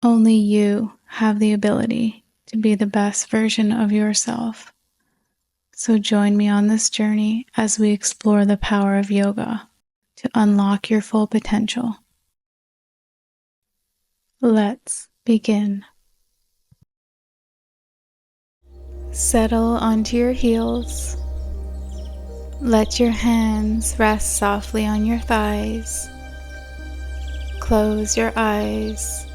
Only you have the ability to be the best version of yourself. So join me on this journey as we explore the power of yoga to unlock your full potential. Let's begin. Settle onto your heels. Let your hands rest softly on your thighs. Close your eyes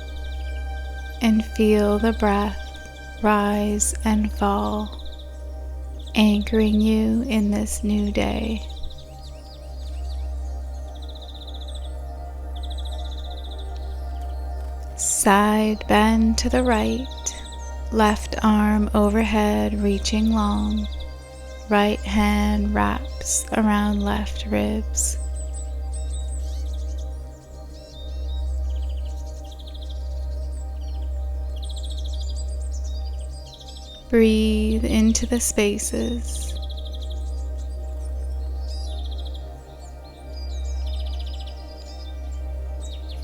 and feel the breath rise and fall, anchoring you in this new day. Side bend to the right, left arm overhead reaching long, right hand wraps around left ribs. Breathe into the spaces.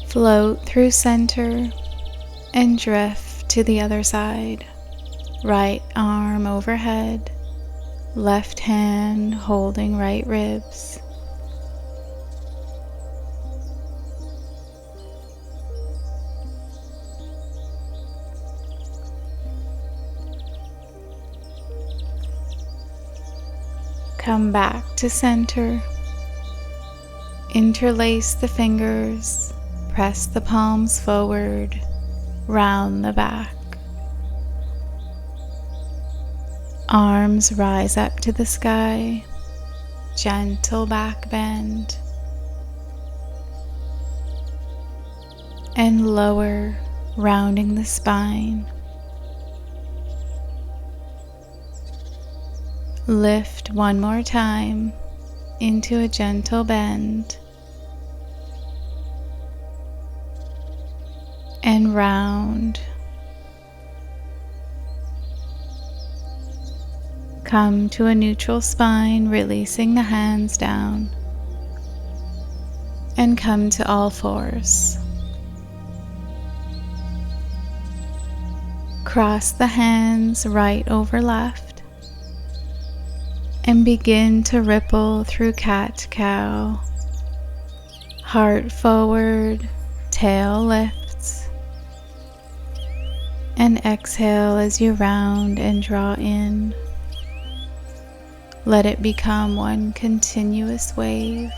Float through center and drift to the other side. Right arm overhead, left hand holding right ribs. Come back to center. Interlace the fingers, press the palms forward, round the back. Arms rise up to the sky, gentle back bend, and lower, rounding the spine. Lift one more time into a gentle bend and round. Come to a neutral spine, releasing the hands down, and come to all fours. Cross the hands right over left and begin to ripple through cat-cow. Heart forward, tail lifts, and exhale as you round and draw in. Let it become one continuous wave.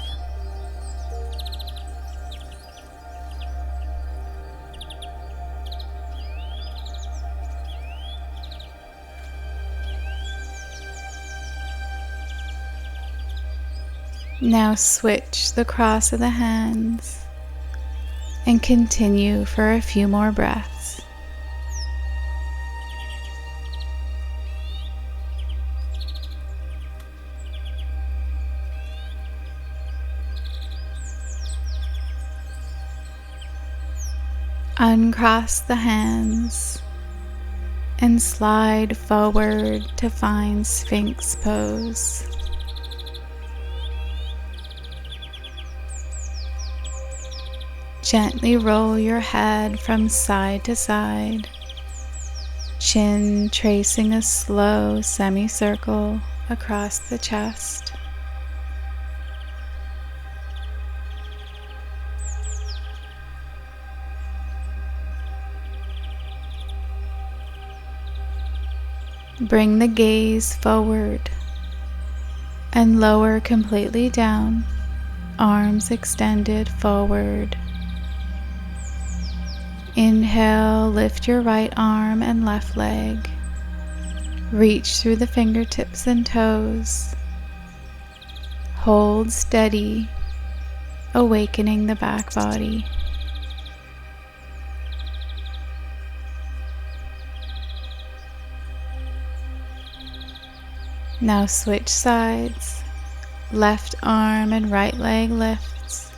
Now switch the cross of the hands and continue for a few more breaths. Uncross the hands and slide forward to find Sphinx pose. Gently roll your head from side to side, chin tracing a slow semicircle across the chest. Bring the gaze forward and lower completely down, arms extended forward. Inhale, lift your right arm and left leg. Reach through the fingertips and toes. Hold steady, awakening the back body. Now switch sides. Left arm and right leg lifts.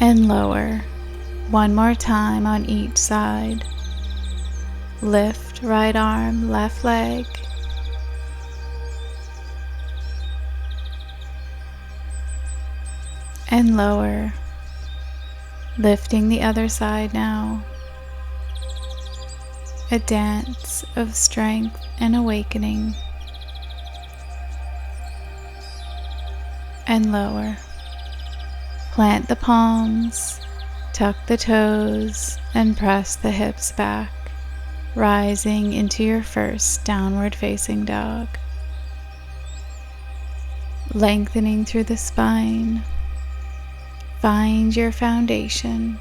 And lower. One more time on each side. Lift left, right arm, left leg. And lower, lifting the other side now. A dance of strength and awakening. And lower. Plant the palms, tuck the toes, and press the hips back, rising into your first downward facing dog. Lengthening through the spine. Find your foundation.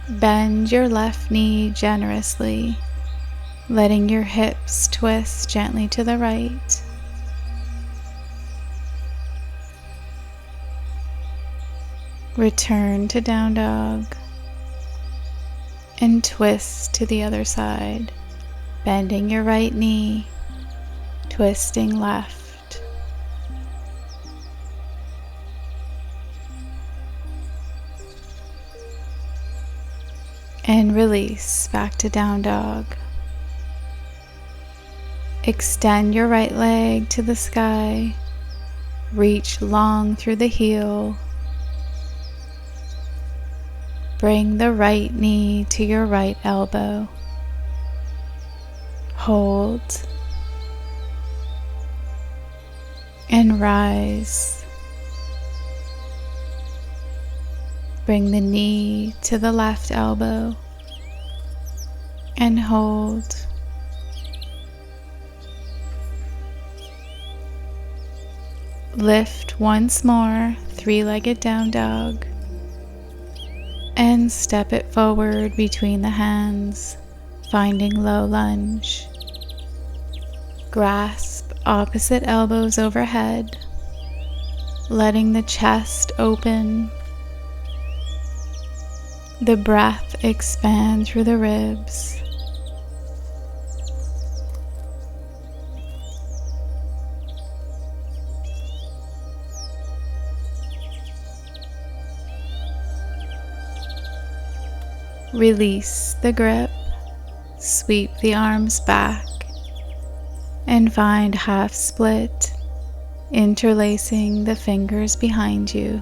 Bend your left knee generously, letting your hips twist gently to the right. Return to down dog and twist to the other side, bending your right knee, twisting left. And release back to down dog. Extend your right leg to the sky. Reach long through the heel. Bring the right knee to your right elbow. Hold. And rise. Bring the knee to the left elbow. And hold. Lift once more, three-legged down dog, and step it forward between the hands, finding low lunge. Grasp opposite elbows overhead, letting the chest open, the breath expand through the ribs. Release the grip, sweep the arms back, and find half split, interlacing the fingers behind you.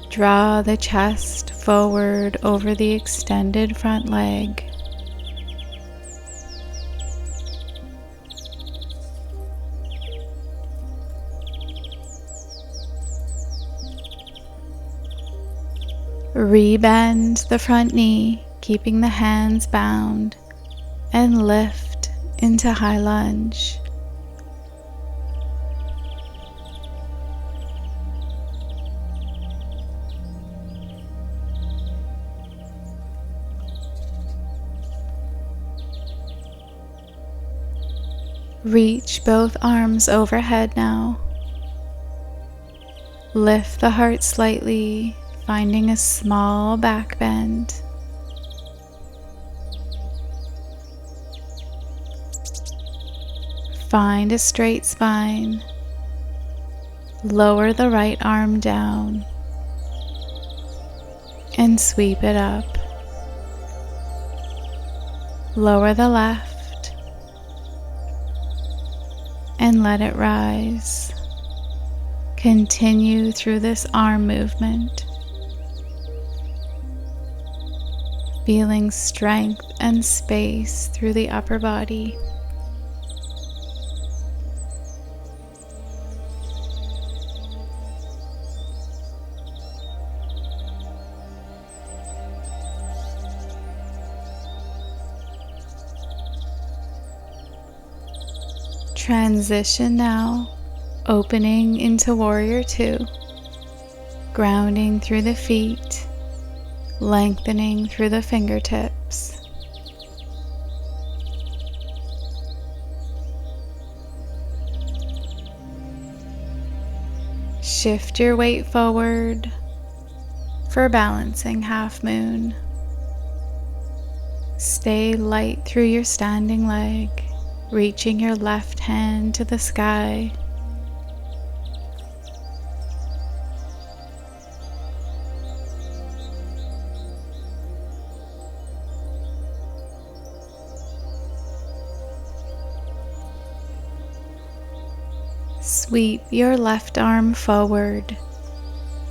Draw the chest forward over the extended front leg. Rebend the front knee, keeping the hands bound, and lift into high lunge. Reach both arms overhead now. Lift the heart slightly, finding a small back bend. Find a straight spine. Lower the right arm down and sweep it up. Lower the left and let it rise. Continue through this arm movement, feeling strength and space through the upper body. Transition now, opening into Warrior Two, grounding through the feet, lengthening through the fingertips. Shift your weight forward for balancing half moon. Stay light through your standing leg, reaching your left hand to the sky. Sweep your left arm forward,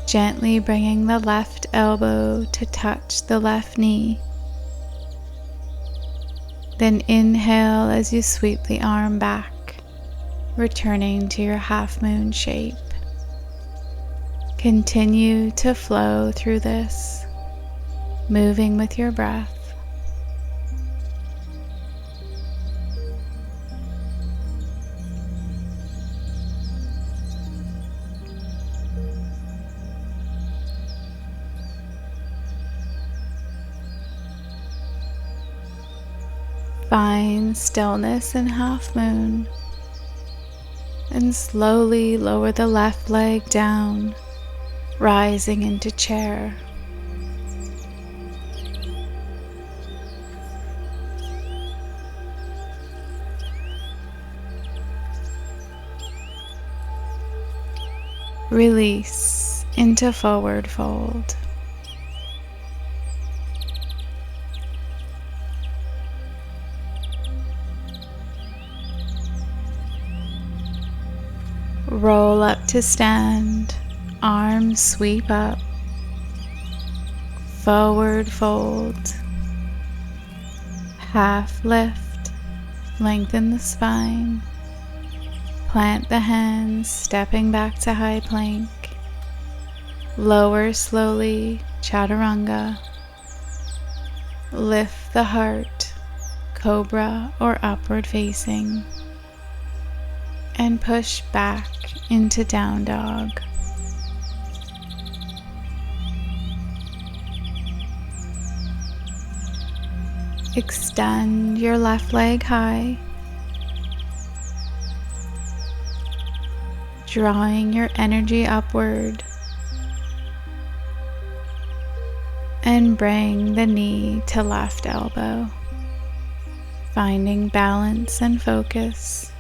gently bringing the left elbow to touch the left knee. Then inhale as you sweep the arm back, returning to your half moon shape. Continue to flow through this, moving with your breath. Find stillness in half moon and slowly lower the left leg down, rising into chair. Release into forward fold. Roll up to stand, arms sweep up, forward fold, half lift, lengthen the spine, plant the hands, stepping back to high plank, lower slowly, chaturanga, lift the heart, cobra or upward facing, and push back into down dog. Extend your left leg high, drawing your energy upward, and bring the knee to left elbow, finding balance and focus.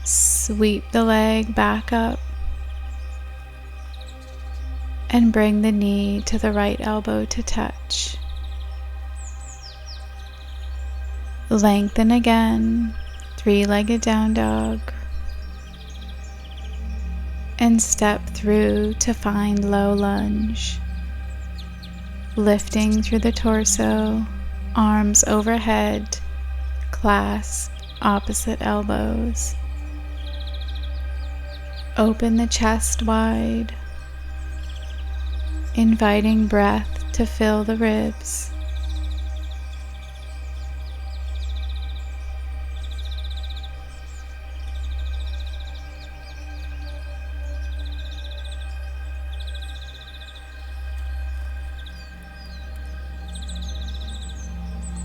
Sweep the leg back up and bring the knee to the right elbow to touch. Lengthen again, three-legged down dog, and step through to find low lunge. Lifting through the torso, arms overhead, clasp opposite elbows. Open the chest wide, inviting breath to fill the ribs.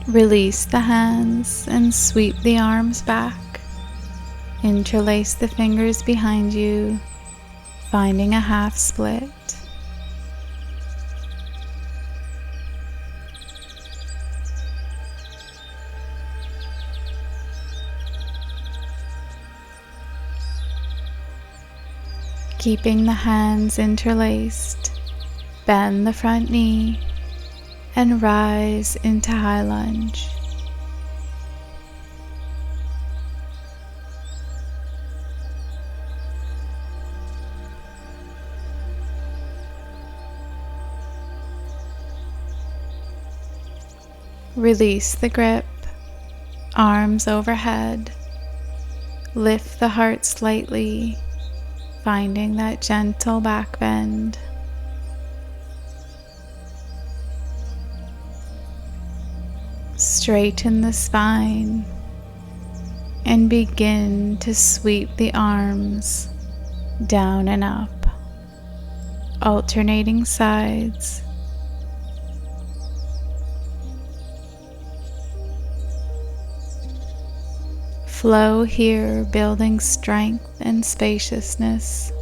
Release the hands and sweep the arms back. Interlace the fingers behind you, finding a half split. Keeping the hands interlaced, bend the front knee and rise into high lunge. Release the grip, arms overhead, lift the heart slightly, finding that gentle back bend. Straighten the spine and begin to sweep the arms down and up, alternating sides. Flow here, building strength and spaciousness.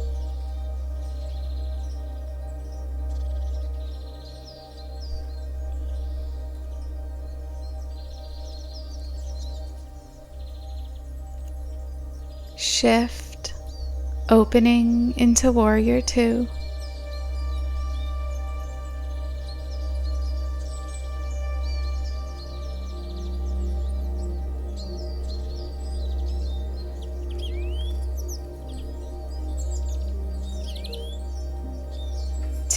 Shift, opening into Warrior Two.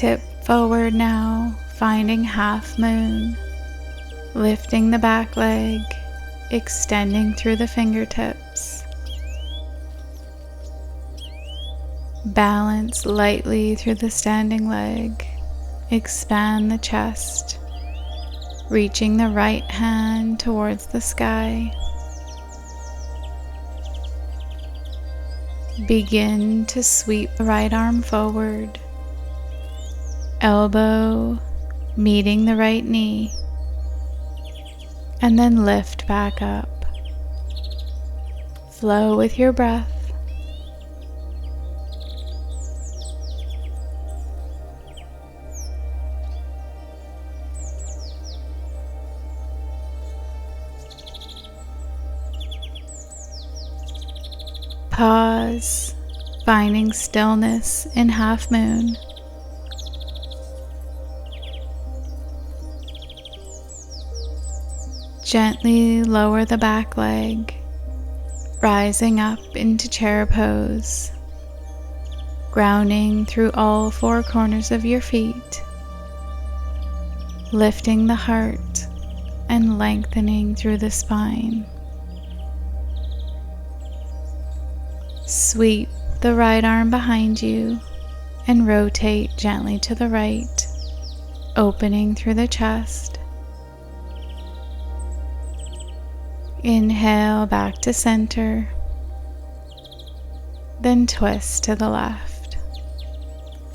Tip forward now, finding half moon, lifting the back leg, extending through the fingertips. Balance lightly through the standing leg, expand the chest, reaching the right hand towards the sky. Begin to sweep the right arm forward, elbow meeting the right knee, and then lift back up. Flow with your breath. Pause, finding stillness in half moon. Gently lower the back leg, rising up into chair pose, grounding through all four corners of your feet, lifting the heart and lengthening through the spine. Sweep the right arm behind you and rotate gently to the right, opening through the chest. Inhale back to center, then twist to the left,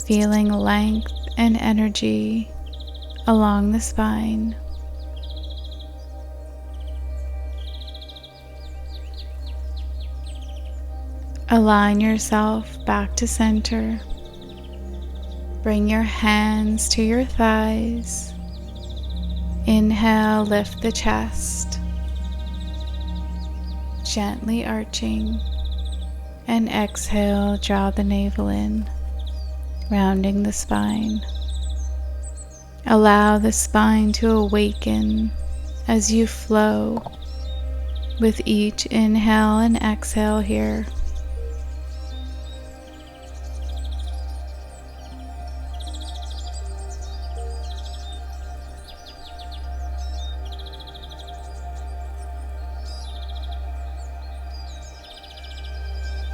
feeling length and energy along the spine. Align yourself back to center. Bring your hands to your thighs. Inhale, lift the chest, gently arching, and exhale, draw the navel in, rounding the spine. Allow the spine to awaken as you flow with each inhale and exhale here.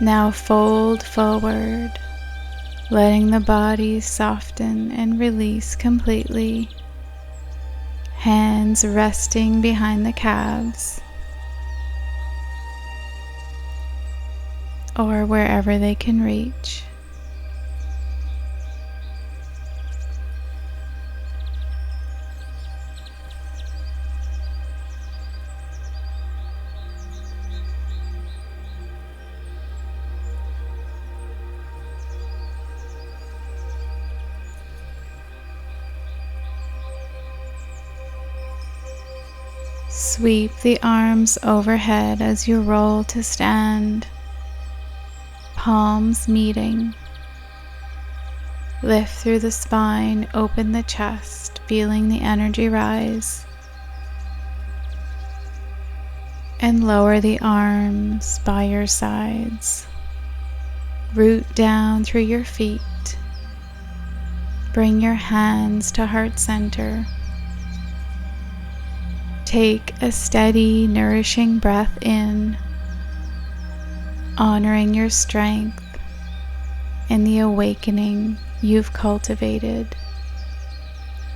Now fold forward, letting the body soften and release completely. Hands resting behind the calves or wherever they can reach. Sweep the arms overhead as you roll to stand, palms meeting. Lift through the spine, open the chest, feeling the energy rise. And lower the arms by your sides. Root down through your feet. Bring your hands to heart center. Take a steady, nourishing breath in, honoring your strength and the awakening you've cultivated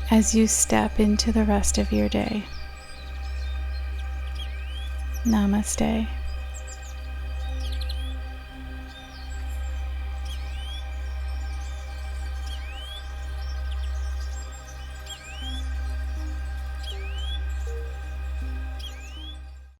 as you step into the rest of your day. Namaste.